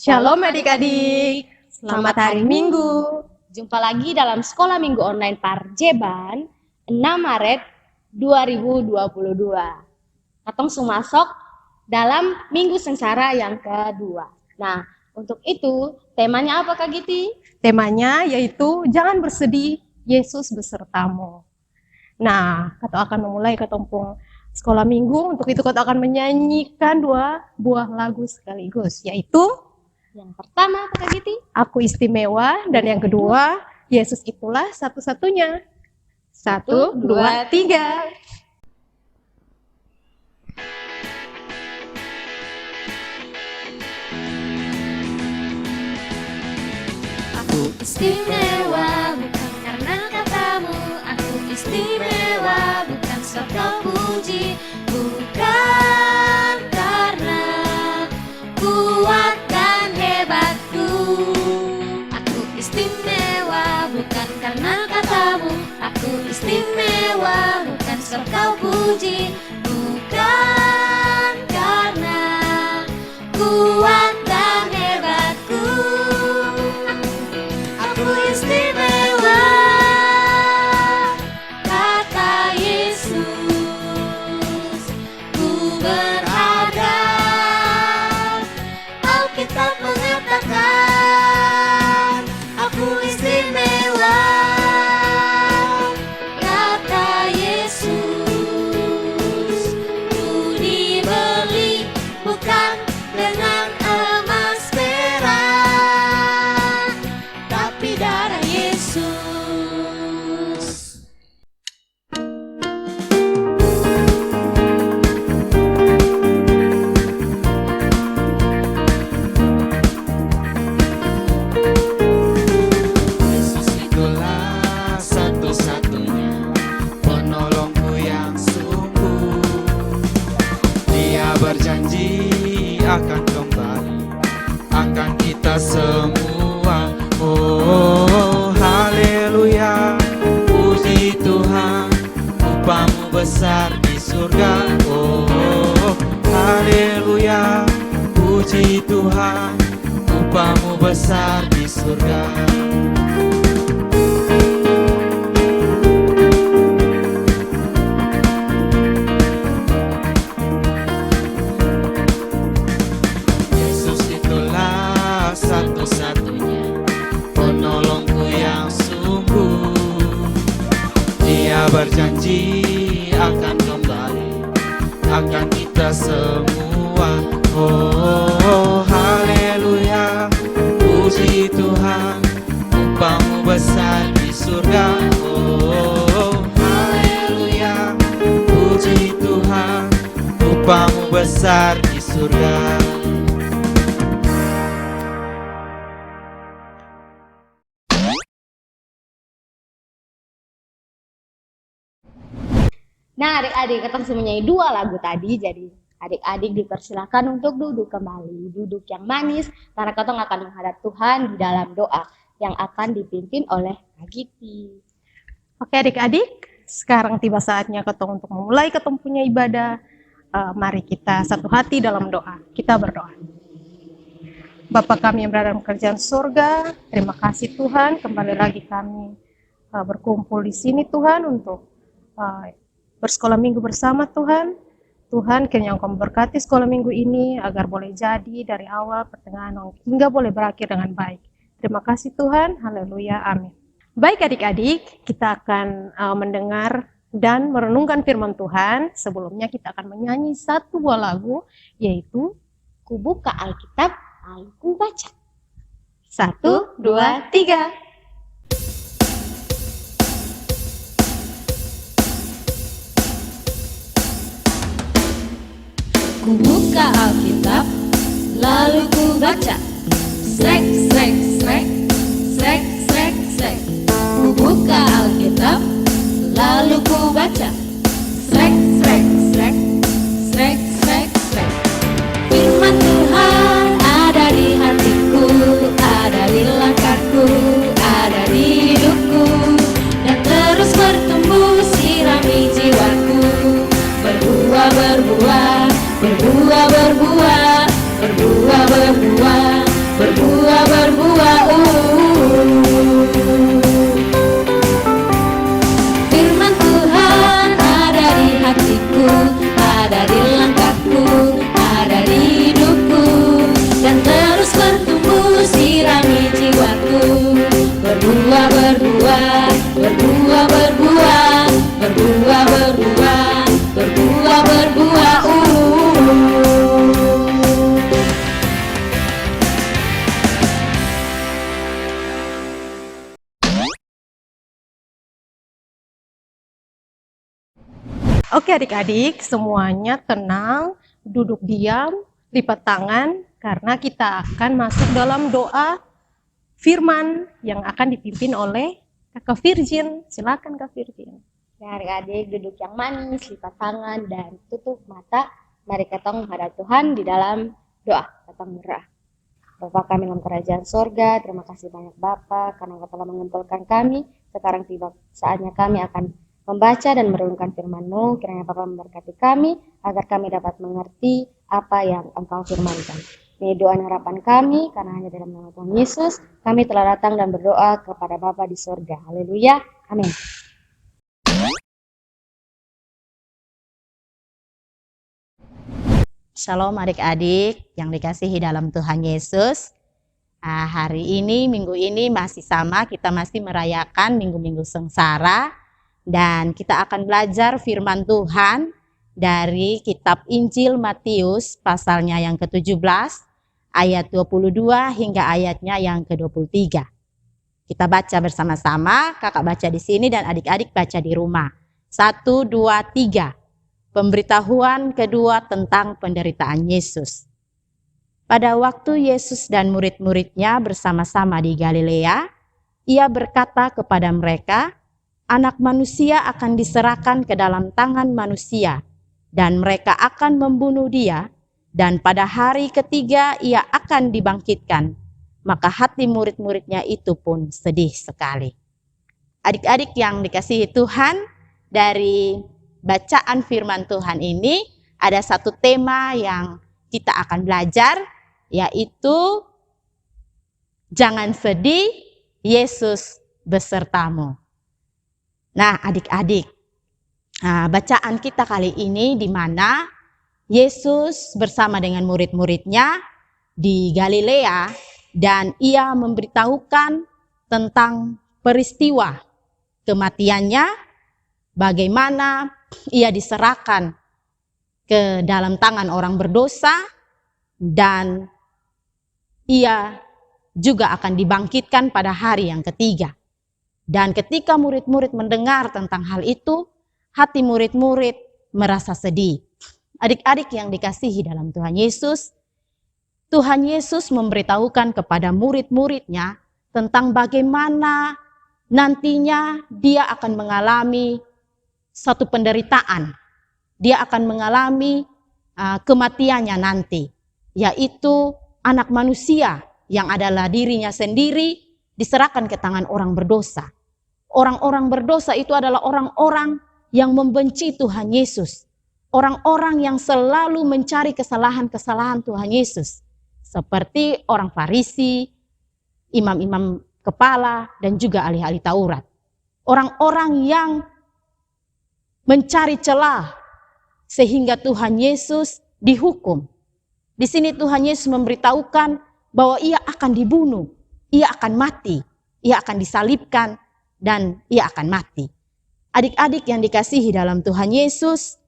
Shalom adik-adik, selamat hari Minggu. Jumpa lagi dalam Sekolah Minggu Online Parjeban 6 Maret 2022. Katong sumasok dalam Minggu Sengsara yang kedua. Nah, untuk itu temanya apa Kak Giti? Temanya yaitu jangan bersedih, Yesus besertamu. Nah, kita akan memulai ketumpung sekolah minggu. Untuk itu kita akan menyanyikan 2 buah lagu sekaligus, yaitu yang pertama Kak Giti, Aku Istimewa, dan yang kedua, Yesus itulah satu-satunya. 1, 2, 3. Aku istimewa bukan karena katamu, aku istimewa bukan sebab kau puji, bukan karena kuat dan hebatku. Aku istimewa bukan karena katamu, aku istimewa bukan sebab kau puji, bukan karena kuat dan hebatku. Aku istimewa, kata Yesus. Ku berharga, Alkitab mengatakan aku istimewa, kata Yesus. Ku dibeli bukan dengan emas perak, tapi darah Yesus. Yesus itulah satu-satunya penolongku yang sungguh. Dia berjanji akan kembali, akan kita semua. Oh, haleluya, puji Tuhan, upamu besar di surga. Oh, haleluya, puji Tuhan, upamu besar di surga. Yesus itulah satu-satunya penolongku yang sungguh. Dia berjanji akan kembali, akan kita semua. Oh, haleluya, puji Tuhan, upamu besar di surga. Oh, haleluya, puji Tuhan, upamu besar di surga. Nah adik-adik, kita menyanyi 2 lagu tadi, jadi adik-adik dipersilakan untuk duduk kembali, duduk yang manis, karena kita akan menghadap Tuhan di dalam doa yang akan dipimpin oleh Kak Giti. Oke adik-adik, sekarang tiba saatnya ketong untuk memulai ketong punya ibadah. Mari kita satu hati dalam doa. Kita berdoa. Bapa kami yang berada dalam kerajaan surga, terima kasih Tuhan, kembali lagi kami berkumpul di sini Tuhan untuk bersekolah minggu bersama Tuhan. Tuhan, kiranya Engkau memberkati sekolah minggu ini agar boleh jadi dari awal pertengahan hingga boleh berakhir dengan baik. Terima kasih Tuhan, haleluya, amin. Baik adik-adik, kita akan mendengar dan merenungkan firman Tuhan. Sebelumnya kita akan menyanyi 1 buah lagu, yaitu Ku buka Alkitab, aku baca. 1, 2, 3. Ku buka Alkitab, lalu ku baca. Srek, srek, srek, srek, srek, srek. Ku buka Alkitab, lalu ku baca. Srek, srek, srek, srek, srek, srek. Firman Tuhan ada di hatiku, ada di langkahku, ada di hidupku, dan terus bertumbuh sirami jiwaku. Berbuah, berbuah, berbuah, berbuah, berbuah, berbuah, Oke adik-adik, semuanya tenang, duduk diam, lipat tangan, karena kita akan masuk dalam doa firman yang akan dipimpin oleh Kakak Virgin. Silakan Kak Virgin. Nah, adik-adik duduk yang manis, lipat tangan, dan tutup mata. Mari kita menghadap Tuhan di dalam doa. Kita berdoa. Bapa kami dalam kerajaan sorga, terima kasih banyak Bapa karena Engkau telah mengumpulkan kami. Sekarang tiba saatnya kami akan membaca dan merenungkan firman-Mu. Kiranya Bapa memberkati kami agar kami dapat mengerti apa yang Engkau firmankan. Ini doa dan harapan kami karena hanya dalam nama Tuhan Yesus kami telah datang dan berdoa kepada Bapa di sorga. Haleluya. Amin. Shalom adik-adik yang dikasihi dalam Tuhan Yesus. Hari ini, minggu ini masih sama, kita masih merayakan minggu-minggu sengsara. Dan kita akan belajar firman Tuhan dari kitab Injil Matius pasalnya yang ke-17, ayat 22 hingga ayatnya yang ke-23. Kita baca bersama-sama, kakak baca di sini dan adik-adik baca di rumah. 1, 2, 3. Pemberitahuan kedua tentang penderitaan Yesus. Pada waktu Yesus dan murid-muridnya bersama-sama di Galilea, ia berkata kepada mereka, Anak manusia akan diserahkan ke dalam tangan manusia, dan mereka akan membunuh dia, dan pada hari ketiga ia akan dibangkitkan. Maka hati murid-muridnya itu pun sedih sekali. Adik-adik yang dikasihi Tuhan, dari bacaan firman Tuhan ini ada satu tema yang kita akan belajar, yaitu jangan sedih, Yesus besertamu. Nah adik-adik, bacaan kita kali ini di mana Yesus bersama dengan murid-muridnya di Galilea dan ia memberitahukan tentang peristiwa kematiannya, bagaimana ia diserahkan ke dalam tangan orang berdosa dan ia juga akan dibangkitkan pada hari yang ketiga. Dan ketika murid-murid mendengar tentang hal itu, hati murid-murid merasa sedih. Adik-adik yang dikasihi dalam Tuhan Yesus memberitahukan kepada murid-muridnya tentang bagaimana nantinya dia akan mengalami satu penderitaan. Dia akan mengalami kematiannya nanti, yaitu anak manusia yang adalah dirinya sendiri diserahkan ke tangan orang berdosa. Orang-orang berdosa itu adalah orang-orang yang membenci Tuhan Yesus. Orang-orang yang selalu mencari kesalahan-kesalahan Tuhan Yesus. Seperti orang Farisi, imam-imam kepala, dan juga ahli-ahli Taurat. Orang-orang yang mencari celah sehingga Tuhan Yesus dihukum. Di sini Tuhan Yesus memberitahukan bahwa ia akan dibunuh, ia akan mati, ia akan disalibkan, dan ia akan mati. Adik-adik yang dikasihi dalam Tuhan Yesus,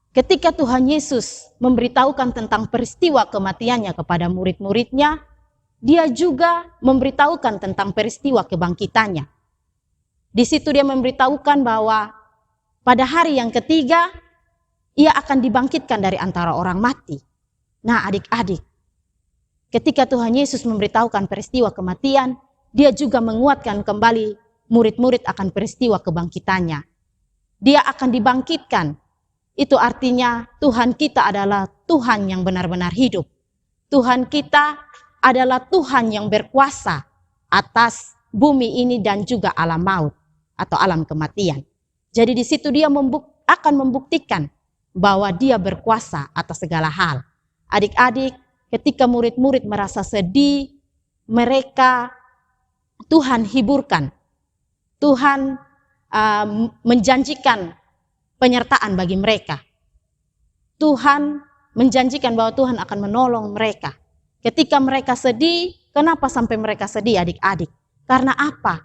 ketika Tuhan Yesus memberitahukan tentang peristiwa kematiannya kepada murid-muridnya, dia juga memberitahukan tentang peristiwa kebangkitannya. Di situ dia memberitahukan bahwa pada hari yang ketiga, ia akan dibangkitkan dari antara orang mati. Nah adik-adik, ketika Tuhan Yesus memberitahukan peristiwa kematian, dia juga menguatkan kembali murid-murid akan peristiwa kebangkitannya. Dia akan dibangkitkan. Itu artinya Tuhan kita adalah Tuhan yang benar-benar hidup. Tuhan kita adalah Tuhan yang berkuasa atas bumi ini dan juga alam maut atau alam kematian. Jadi di situ dia akan membuktikan bahwa dia berkuasa atas segala hal. Adik-adik, ketika murid-murid merasa sedih, mereka Tuhan hiburkan. Tuhan menjanjikan penyertaan bagi mereka. Tuhan menjanjikan bahwa Tuhan akan menolong mereka. Ketika mereka sedih, kenapa sampai mereka sedih adik-adik? Karena apa?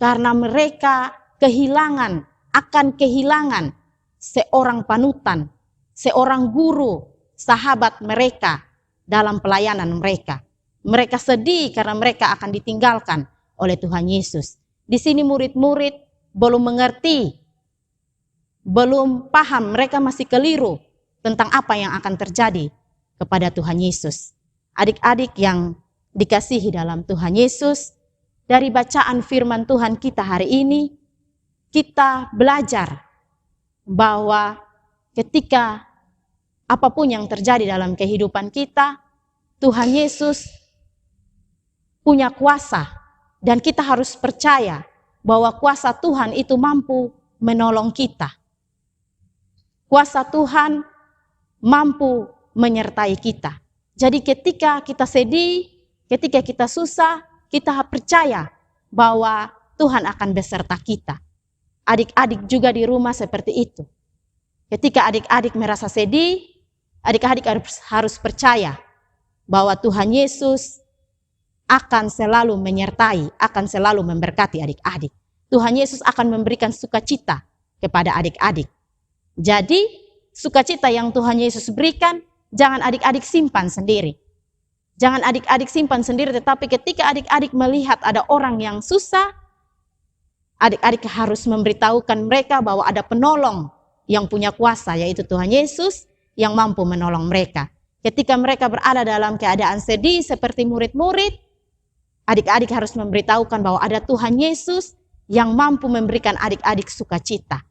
Karena mereka akan kehilangan seorang panutan, seorang guru, sahabat mereka dalam pelayanan mereka. Mereka sedih karena mereka akan ditinggalkan oleh Tuhan Yesus. Di sini murid-murid belum mengerti, belum paham, mereka masih keliru tentang apa yang akan terjadi kepada Tuhan Yesus. Adik-adik yang dikasihi dalam Tuhan Yesus, dari bacaan firman Tuhan kita hari ini, kita belajar bahwa ketika apapun yang terjadi dalam kehidupan kita, Tuhan Yesus punya kuasa dan kita harus percaya bahwa kuasa Tuhan itu mampu menolong kita. Kuasa Tuhan mampu menyertai kita. Jadi ketika kita sedih, ketika kita susah, kita percaya bahwa Tuhan akan beserta kita. Adik-adik juga di rumah seperti itu. Ketika adik-adik merasa sedih, adik-adik harus percaya bahwa Tuhan Yesus akan selalu menyertai, akan selalu memberkati adik-adik. Tuhan Yesus akan memberikan sukacita kepada adik-adik. Jadi, sukacita yang Tuhan Yesus berikan, jangan adik-adik simpan sendiri. Jangan adik-adik simpan sendiri, tetapi ketika adik-adik melihat ada orang yang susah, adik-adik harus memberitahukan mereka bahwa ada penolong yang punya kuasa, yaitu Tuhan Yesus yang mampu menolong mereka. Ketika mereka berada dalam keadaan sedih seperti murid-murid, adik-adik harus memberitahukan bahwa ada Tuhan Yesus yang mampu memberikan adik-adik sukacita.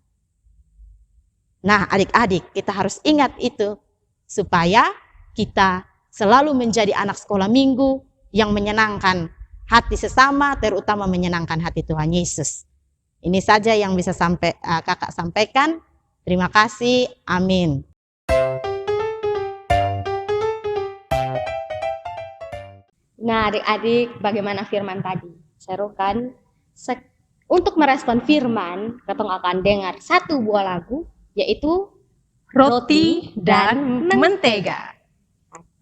Nah, adik-adik, kita harus ingat itu supaya kita selalu menjadi anak sekolah minggu yang menyenangkan hati sesama, terutama menyenangkan hati Tuhan Yesus. Ini saja yang bisa kakak sampaikan. Terima kasih. Amin. Nah, adik-adik, bagaimana firman tadi? Seru kan? Untuk merespon firman, kita akan dengar satu buah lagu, yaitu Roti dan mentega.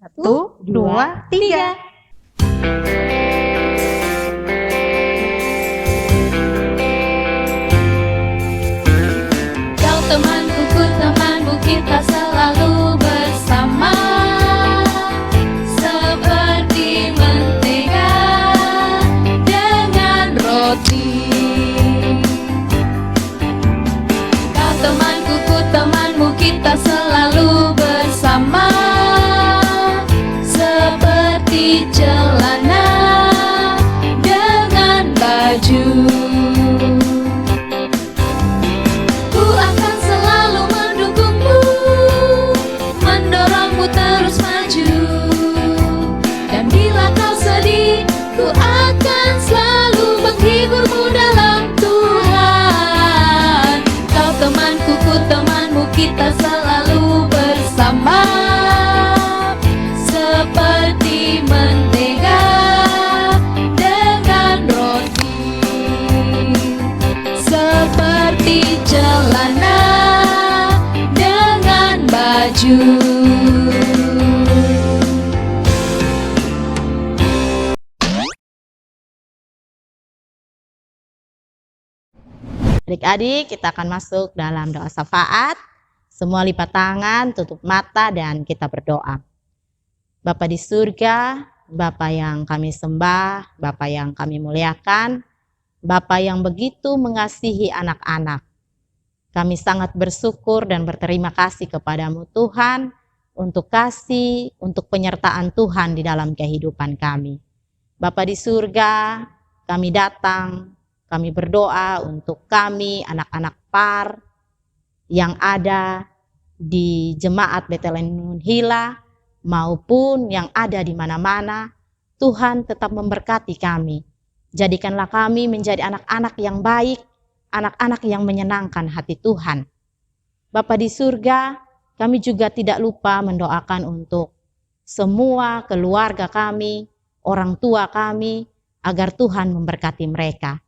1, 2, 3. Kau temanku, ku temanmu, kita selalu bersama. Seperti mentega dengan roti. Kau temanku, ku temanmu, kita selalu bersama. Seperti celana dengan baju. Ku akan selalu mendukungmu, mendorongmu terus maju. Dan bila kau sedih, ku akan selalu menghiburmu dalam Tuhan. Kau temanku, ku temanmu, kita selalu bersama. Seperti mentega dengan roti. Seperti celana dengan baju. Adik-adik, kita akan masuk dalam doa syafaat. Semua lipat tangan, tutup mata, dan kita berdoa. Bapa di surga, Bapa yang kami sembah, Bapa yang kami muliakan, Bapa yang begitu mengasihi anak-anak. Kami sangat bersyukur dan berterima kasih kepadamu Tuhan, untuk kasih, untuk penyertaan Tuhan di dalam kehidupan kami. Bapa di surga, kami datang, kami berdoa untuk kami, anak-anak PAR, yang ada di Jemaat Betlehem Nunhila, maupun yang ada di mana-mana. Tuhan tetap memberkati kami. Jadikanlah kami menjadi anak-anak yang baik, anak-anak yang menyenangkan hati Tuhan. Bapa di surga, kami juga tidak lupa mendoakan untuk semua keluarga kami, orang tua kami, agar Tuhan memberkati mereka.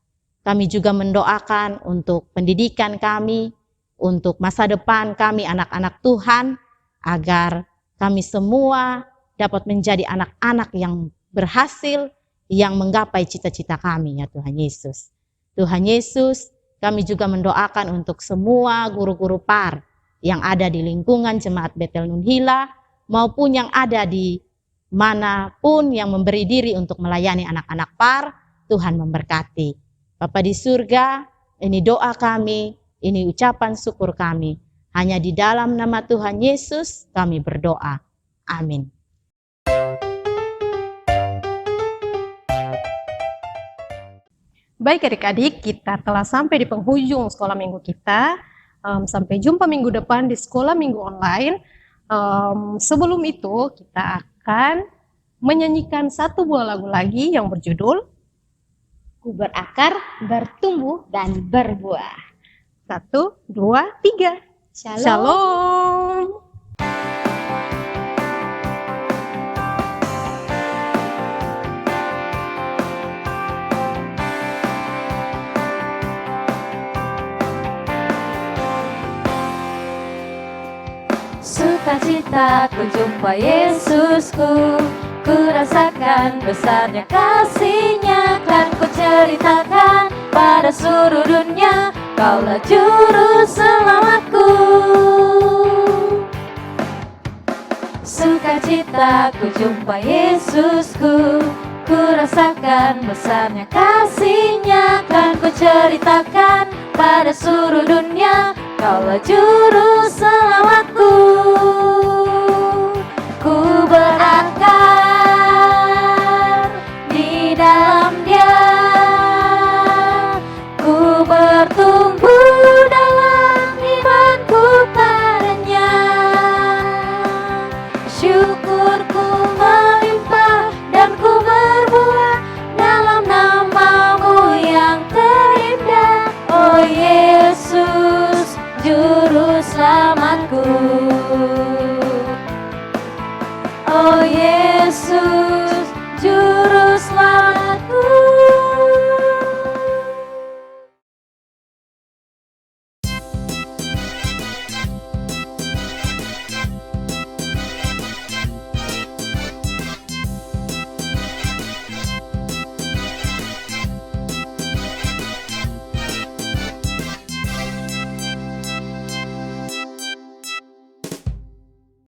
Kami juga mendoakan untuk pendidikan kami, untuk masa depan kami anak-anak Tuhan, agar kami semua dapat menjadi anak-anak yang berhasil, yang menggapai cita-cita kami, ya Tuhan Yesus. Tuhan Yesus, kami juga mendoakan untuk semua guru-guru PAR yang ada di lingkungan Jemaat Betel Nunhila, maupun yang ada di manapun yang memberi diri untuk melayani anak-anak PAR. Tuhan memberkati. Bapa di surga, Ini doa kami, ini ucapan syukur kami. Hanya di dalam nama Tuhan Yesus kami berdoa. Amin. Baik adik-adik, kita telah sampai di penghujung sekolah minggu kita. Sampai jumpa minggu depan di sekolah minggu online. Sebelum itu kita akan menyanyikan satu buah lagu lagi yang berjudul Ku berakar, bertumbuh, dan berbuah. 1, 2, 3. Shalom. Shalom. Sukacita ku jumpa Yesusku, ku rasakan besarnya kasih-Nya, kan ku ceritakan pada seluruh dunia, Kaulah juru selamatku. Sukacita ku jumpa Yesusku, ku rasakan besarnya kasih-Nya, kan ku ceritakan pada seluruh dunia, Kaulah juru selamatku.